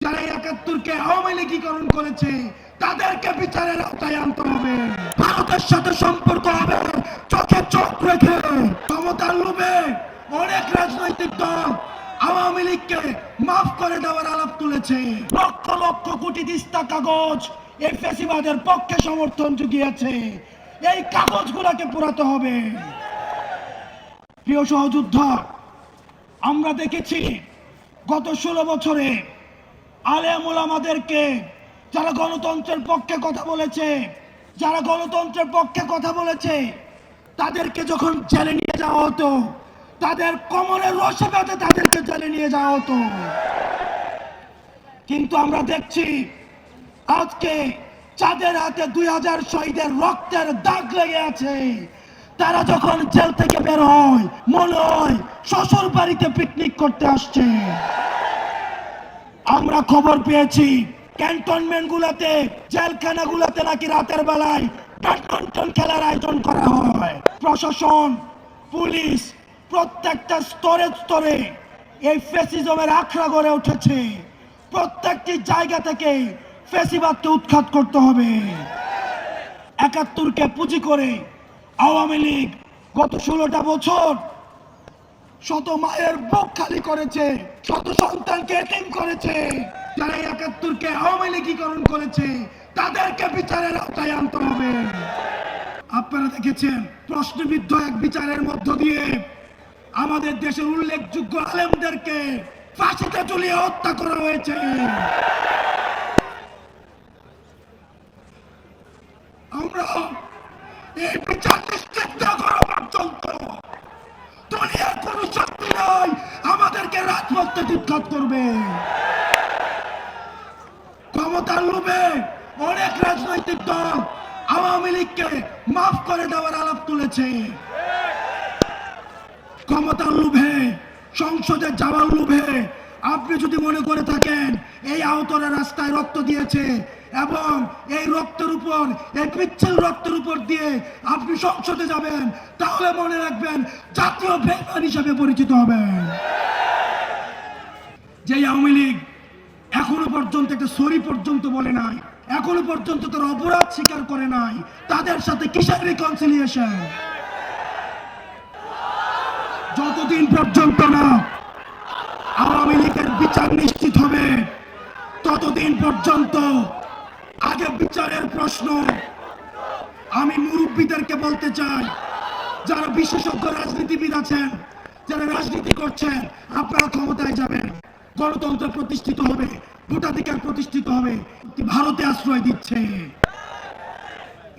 যারা ৭১-কে আওয়ামী লীগীকরণ করেছে তাদেরকে বিচারের আওতায় আনতে হবে। ভারতের সাথে সম্পর্ক হবে চোখে চোখ রেখে। ক্ষমতার লোভে অনেক রাজনৈতিক দল আওয়ামী লীগকে মাফ করে দেওয়ার আলাপ তুলেছে। লক্ষ লক্ষ কোটি দিস্তা কাগজ এই ফ্যাসিবাদের পক্ষে সমর্থন জুগিয়েছে। এই কাগজগুলোকে পোড়াতে হবে। প্রিয় সহযোদ্ধা, আমরা দেখেছি গত 16 বছরে আলেম ওলামাদেরকে যারা গণতন্ত্রের পক্ষে কথা বলেছে তাদেরকে যখন জেলে নিয়ে যাওয়া হতো, তাদের কোমরের রশি বেঁধে তাদেরকে জেলে নিয়ে যাওয়া হতো। কিন্তু আমরা দেখছি আজকে যাদের হাতে 2000 শহীদের রক্তের দাগ লেগে আছে, তারা যখন জেল থেকে বের হয় মনে হয় শ্বশুর বাড়িতে পিকনিক করতে আসছে। আমরা খবর পেয়েছি ক্যান্টনমেন্ট গুলাতে, জেলখানা গুলাতে নাকি রাতের বেলায় ব্যাডমিন্টন খেলার আয়োজন করা হয়। প্রশাসন, পুলিশ প্রত্যেকটা স্তরে স্তরে এই ফ্যাসিজমের আখড়া গড়ে উঠেছে। প্রত্যেকটি জায়গা থেকে ফ্যাসিবাদকে উৎখাত করতে হবে। ৭১-কে পুঁজি করে আওয়ামী লীগ গত 16টা বছর শত মায়ের বুক খালি করেছে, শত সন্তানকে এতিম করেছে। যারা ৭১-কে আওয়ামী লীগীকরণ করেছে তাদেরকে বিচারের আওতায় আনতে হবে। আপনারা দেখেছেন প্রশ্নবিদ্ধ এক বিচারের মধ্য দিয়ে আমাদের দেশের উল্লেখযোগ্য আলেমদেরকে ফাঁসিতে ঝুলিয়ে হত্যা করা হয়েছে। আমরা এই বিচার নিশ্চিত না করা পর্যন্ত দুনিয়ার কোন শক্তি নাই আমাদেরকে রাজপথে উৎখাত করবে। ক্ষমতার লোভে অনেক রাজনৈতিক দল আওয়ামী লীগকে মাফ করে দেওয়ার আলাপ তুলেছে। ক্ষমতার লোভে, সংসদে যাওয়ার লোভে আপনি যদি মনে করে থাকেন এই আহতরা রাস্তায় রক্ত দিয়েছে এবং এই রক্তের উপর, এই পিচ্ছিল রক্তের উপর দিয়ে আপনি সংসদে যাবেন, তাহলে মনে রাখবেন জাতীয় বেইমান হিসেবে পরিচিত হবেন। যে আওয়ামী লীগ এখনো পর্যন্ত একটা সরি পর্যন্ত বলে নাই, এখনো পর্যন্ত তারা অপরাধ স্বীকার করে নাই, তাদের সাথে কিসের রিকনসিলিয়েশন? যতদিন পর্যন্ত না আওয়ামী লীগের বিচার নিশ্চিত হবে ততদিন পর্যন্ত আগে বিচারের প্রশ্ন। আমি মুরব্বীদেরকে বলতে চাই, যারা বিশেষজ্ঞ রাজনীতিবিদ আছেন, যারা রাজনীতি করছেন, আপনারা ক্ষমতায় যাবেন, গণতন্ত্র প্রতিষ্ঠিত হবে, ভোটাধিকার প্রতিষ্ঠিত হবে। ভারতে আশ্রয় দিচ্ছে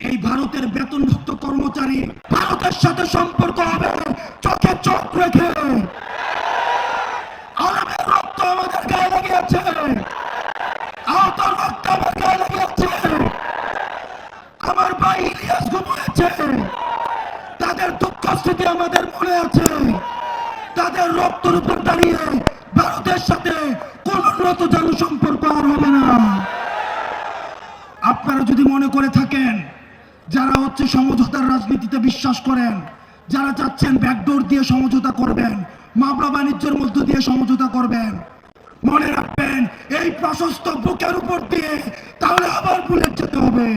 এই ভারতের বেতনভুক্ত কর্মচারী। ভারতের সাথে সম্পর্ক হবে চোখে চোখ রেখে। আলেমের রক্ত আমাদের গায়ে লেগে আছে, আহতর রক্ত আমার গায়ে লেগে আছে। আমার ভাই ইলিয়াস ঘুমিয়েছে, তাদের দুঃখ স্মৃতি আমাদের মনে আছে। তাদের রক্তের উপর দাঁড়িয়ে ভারতের সাথে কোন উন্নত জনসম্পর্ক আর হবে না। আপনারা যদি মনে করে থাকেন যারা সমঝোতার রাজনীতিতে বিশ্বাস করেন, যারা চাচ্ছেন ব্যাকডোর দিয়ে সমঝোতা করবেন, মামলা বাণিজ্যের মধ্য দিয়ে সমঝোতা করবেন, মনে রাখবেন এই প্রশস্ত বুকের উপর দিয়ে তাহলে আবার বুলেট যেতে হবে।